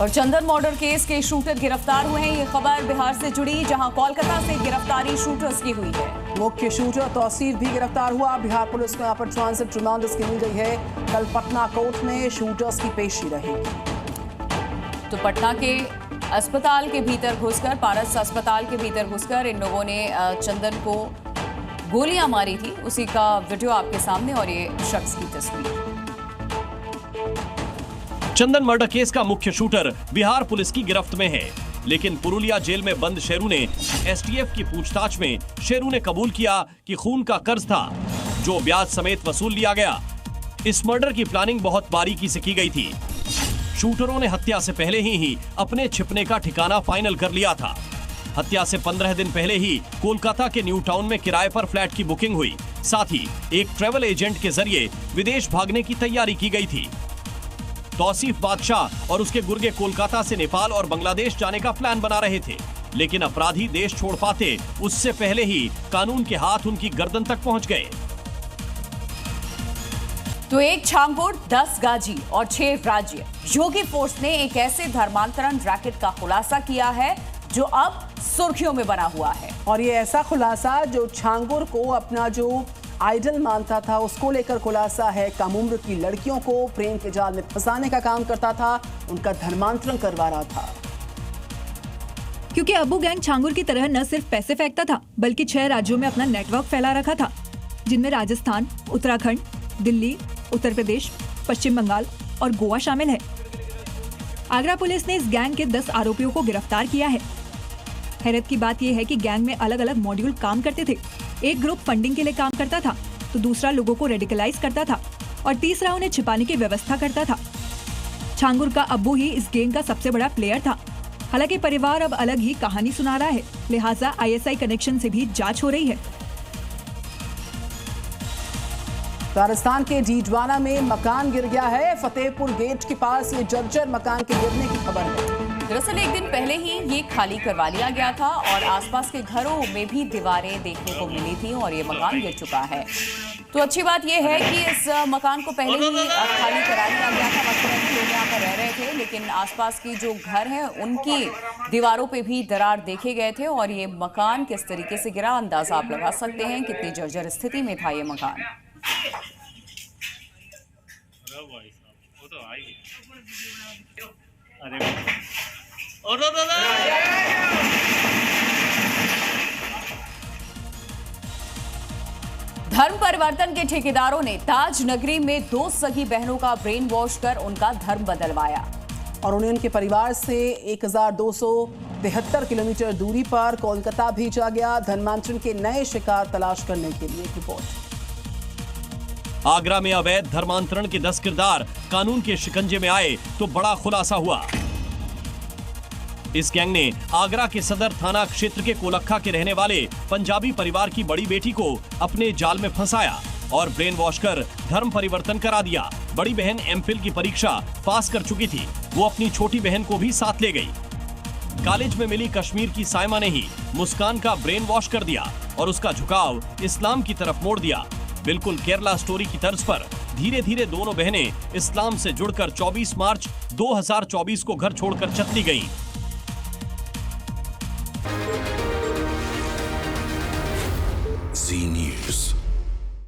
और चंदन murder case के shooter गिरफ्तार हुए हैं। ये खबर बिहार से जुड़ी, जहां कोलकाता से गिरफ्तारी शूटर्स की हुई है। मुख्य शूटर तौसीफ भी गिरफ्तार हुआ। बिहार पुलिस को यहाँ पर ट्रांजिट रिमांड की मिल गई है। कल पटना कोर्ट में शूटर्स की पेशी रहेगी। तो पटना के अस्पताल के भीतर घुसकर, पारस अस्पताल के भीतर घुसकर इन लोगों ने चंदन को गोलियां मारी थी। उसी का वीडियो आपके सामने और ये शख्स की तस्वीर। चंदन मर्डर केस का मुख्य शूटर बिहार पुलिस की गिरफ्त में है, लेकिन पुरुलिया जेल में बंद शेरू ने एसटीएफ की पूछताछ में शेरू ने कबूल किया कि खून का कर्ज था जो ब्याज समेत वसूल लिया गया। इस मर्डर की प्लानिंग बहुत बारीकी से की गई थी। शूटरों ने हत्या से पहले ही अपने छिपने का ठिकाना फाइनल कर लिया था। हत्या से 15 दिन पहले ही कोलकाता के न्यू टाउन में किराए पर फ्लैट की बुकिंग हुई। साथ ही एक ट्रेवल एजेंट के जरिए विदेश भागने की तैयारी की गई थी। तौसीफ बादशाह और उसके गुर्गे कोलकाता से नेपाल और बांग्लादेश जाने का प्लान बना रहे थे, लेकिन अपराधी देश छोड़ पाते उससे पहले ही कानून के हाथ उनकी गर्दन तक पहुंच गए। तो एक छांगुर, 10 गाजी और 6 राज्य। योगी फोर्स ने एक ऐसे धर्मांतरण रैकेट का खुलासा किया है जो अब सुर्खियों में बना हुआ है। और ये ऐसा खुलासा जो छांगुर को अपना जो आइडल मानता था उसको लेकर खुलासा है। कम उम्र की लड़कियों को प्रेम के जाल में फंसाने का काम करता था, उनका धर्मांतरण करवा रहा था। क्योंकि अबू गैंग छांगुर की तरह न सिर्फ पैसे फेंकता था, बल्कि 6 राज्यों में अपना नेटवर्क फैला रखा था, जिनमें राजस्थान, उत्तराखंड, दिल्ली, उत्तर प्रदेश, पश्चिम बंगाल और गोवा शामिल है। आगरा पुलिस ने इस गैंग के 10 आरोपियों को गिरफ्तार किया है। हैरत की बात यह है कि गैंग में अलग अलग मॉड्यूल काम करते थे। एक ग्रुप फंडिंग के लिए काम करता था, तो दूसरा लोगों को रेडिकलाइज करता था और तीसरा उन्हें छिपाने की व्यवस्था करता था। छांगुर का अब्बू ही इस गैंग का सबसे बड़ा प्लेयर था। हालांकि परिवार अब अलग ही कहानी सुना रहा है, लिहाजा आईएसआई कनेक्शन से भी जांच हो रही है। राजस्थान के डीडवाना में मकान गिर गया है। फतेहपुर गेट के पास ये जर्जर मकान के गिरने की खबर है। दरअसल एक दिन पहले ही ये खाली करवा लिया गया था और आसपास के घरों में भी दीवारें देखने को मिली थी और ये मकान गिर चुका है। तो अच्छी बात ये है कि इस मकान को पहले ही खाली करा लिया गया था। मतलब लोग यहाँ पर रह रहे थे, लेकिन आसपास की जो घर हैं उनकी दीवारों पे भी दरार देखे गए थे और ये मकान किस तरीके से गिरा, अंदाजा आप लगा सकते हैं कितनी जर्जर स्थिति में था ये मकान। धर्म परिवर्तन के ठेकेदारों ने ताज नगरी में 2 सगी बहनों का ब्रेन वॉश कर उनका धर्म बदलवाया और उन्हें उनके परिवार से 1273 किलोमीटर दूरी पर कोलकाता भेजा गया धर्मांतरण के नए शिकार तलाश करने के लिए। रिपोर्ट। आगरा में अवैध धर्मांतरण के 10 किरदार कानून के शिकंजे में आए तो बड़ा खुलासा हुआ। इस गैंग ने आगरा के सदर थाना क्षेत्र के कोलक्खा के रहने वाले पंजाबी परिवार की बड़ी बेटी को अपने जाल में फंसाया और ब्रेन वॉश कर धर्म परिवर्तन करा दिया। बड़ी बहन एमफिल की परीक्षा पास कर चुकी थी, वो अपनी छोटी बहन को भी साथ ले गई। कॉलेज में मिली कश्मीर की साइमा ने ही मुस्कान का ब्रेन वॉश कर दिया और उसका झुकाव इस्लाम की तरफ मोड़ दिया। बिल्कुल केरला स्टोरी की तर्ज पर धीरे धीरे दोनों बहनें इस्लाम से जुड़कर 24 मार्च 2024 को घर छोड़कर चली गईं।